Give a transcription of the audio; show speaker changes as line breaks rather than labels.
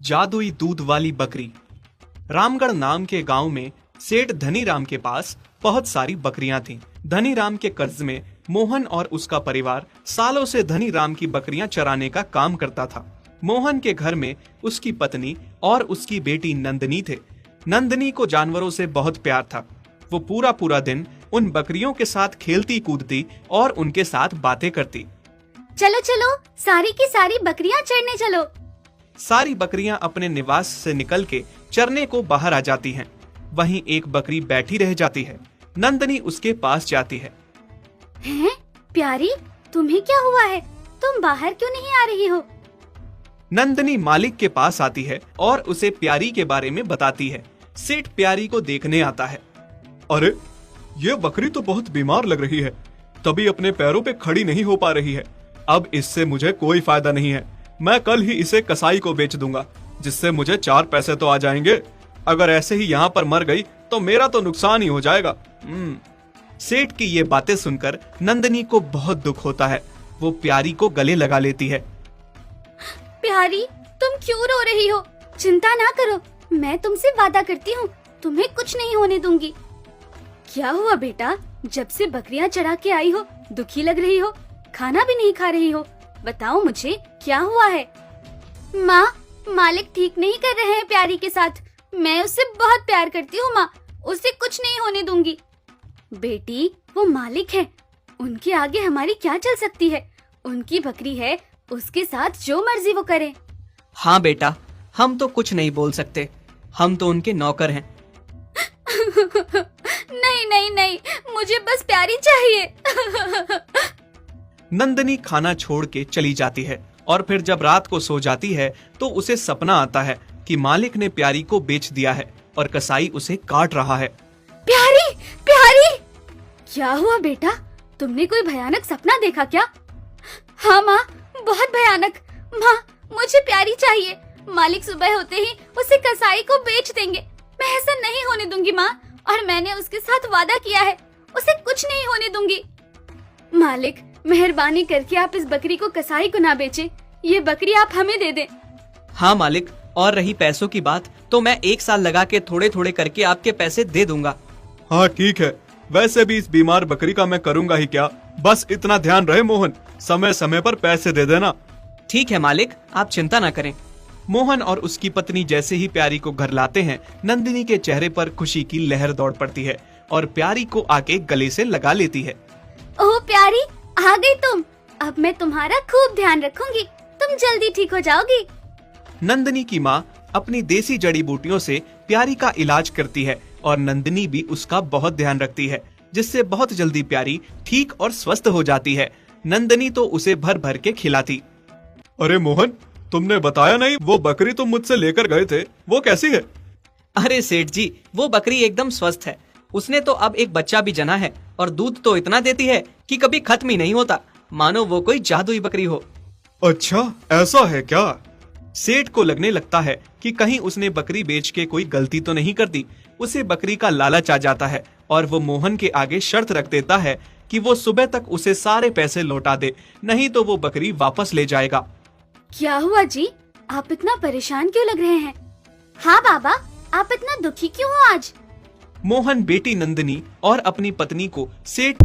जादुई दूध वाली बकरी। रामगढ़ नाम के गांव में सेठ धनी राम के पास बहुत सारी बकरियां थीं। धनी राम के कर्ज में मोहन और उसका परिवार सालों से धनी राम की बकरियां चराने का काम करता था। मोहन के घर में उसकी पत्नी और उसकी बेटी नंदनी थे। नंदनी को जानवरों से बहुत प्यार था। वो पूरा पूरा दिन उन बकरियों के साथ खेलती कूदती और उनके साथ बातें करती।
चलो चलो, सारी की सारी बकरियां चरने चलो।
सारी बकरियां अपने निवास से निकल के चरने को बाहर आ जाती हैं। वहीं एक बकरी बैठी रह जाती है। नंदनी उसके पास जाती है।
हैं? प्यारी, तुम्हें क्या हुआ है? तुम बाहर क्यों नहीं आ रही हो?
नंदनी मालिक के पास आती है और उसे प्यारी के बारे में बताती है। सेठ प्यारी को देखने आता है।
अरे, ये बकरी तो बहुत बीमार लग रही है, तभी अपने पैरों पे खड़ी नहीं हो पा रही है। अब इससे मुझे कोई फायदा नहीं है। मैं कल ही इसे कसाई को बेच दूंगा, जिससे मुझे 4 पैसे तो आ जाएंगे। अगर ऐसे ही यहाँ पर मर गई तो मेरा तो नुकसान ही हो जाएगा।
सेठ की ये बातें सुनकर नंदनी को बहुत दुख होता है। वो प्यारी को गले लगा लेती है।
प्यारी, तुम क्यों रो रही हो? चिंता ना करो, मैं तुमसे वादा करती हूँ, तुम्हें कुछ नहीं होने दूंगी। क्या हुआ बेटा? जब से बकरियां चरा के आई हो, दुखी लग रही हो, खाना भी नहीं खा रही हो। बताओ मुझे, क्या हुआ है? माँ, मालिक ठीक नहीं कर रहे हैं प्यारी के साथ। मैं उससे बहुत प्यार करती हूँ माँ, उसे कुछ नहीं होने दूंगी। बेटी, वो मालिक है, उनके आगे हमारी क्या चल सकती है? उनकी बकरी है, उसके साथ जो मर्जी वो करे।
हाँ बेटा, हम तो कुछ नहीं बोल सकते, हम तो उनके नौकर हैं।
नहीं नहीं नहीं, मुझे बस प्यारी चाहिए।
नंदनी खाना छोड़ के चली जाती है और फिर जब रात को सो जाती है तो उसे सपना आता है कि मालिक ने प्यारी को बेच दिया है और कसाई उसे काट रहा है।
प्यारी, प्यारी! क्या हुआ बेटा? तुमने कोई भयानक सपना देखा क्या? हाँ माँ, बहुत भयानक। माँ, मुझे प्यारी चाहिए। मालिक सुबह होते ही उसे कसाई को बेच देंगे। मैं ऐसा नहीं होने दूंगी माँ, और मैंने उसके साथ वादा किया है, उसे कुछ नहीं होने दूंगी। मालिक, मेहरबानी करके आप इस बकरी को कसाई को ना बेचें। ये बकरी आप हमें दे दें।
हाँ मालिक, और रही पैसों की बात, तो मैं 1 साल लगा के थोड़े थोड़े करके आपके पैसे दे दूंगा।
हाँ ठीक है, वैसे भी इस बीमार बकरी का मैं करूंगा ही क्या। बस इतना ध्यान रहे मोहन, समय समय पर पैसे दे देना।
ठीक है मालिक, आप चिंता ना करें।
मोहन और उसकी पत्नी जैसे ही प्यारी को घर लाते हैं, नंदिनी के चेहरे पर खुशी की लहर दौड़ पड़ती है और प्यारी को आके गले से लगा लेती है।
ओह प्यारी, आ गई तुम। अब मैं तुम्हारा खूब ध्यान रखूंगी, तुम जल्दी ठीक हो जाओगी।
नंदिनी की माँ अपनी देसी जड़ी बूटियों से प्यारी का इलाज करती है और नंदिनी भी उसका बहुत ध्यान रखती है, जिससे बहुत जल्दी प्यारी ठीक और स्वस्थ हो जाती है। नंदिनी तो उसे भर भर के खिलाती।
अरे मोहन, तुमने बताया नहीं, वो बकरी तुम मुझसे लेकर गए थे, वो कैसी है?
अरे सेठ जी, वो बकरी एकदम स्वस्थ है। उसने तो अब एक बच्चा भी जना है और दूध तो इतना देती है कि कभी खत्म ही नहीं होता, मानो वो कोई जादुई बकरी हो।
अच्छा, ऐसा है क्या?
सेठ को लगने लगता है कि कहीं उसने बकरी बेच के कोई गलती तो नहीं कर दी। उसे बकरी का लालच आ जाता है और वो मोहन के आगे शर्त रख देता है कि वो सुबह तक उसे सारे पैसे लौटा दे, नहीं तो वो बकरी वापस ले जाएगा।
क्या हुआ जी? आप इतना परेशान क्यों लग रहे हैं? हाँ बाबा, आप इतना दुखी क्यों हो आज?
मोहन बेटी नंदिनी और अपनी पत्नी को सेठ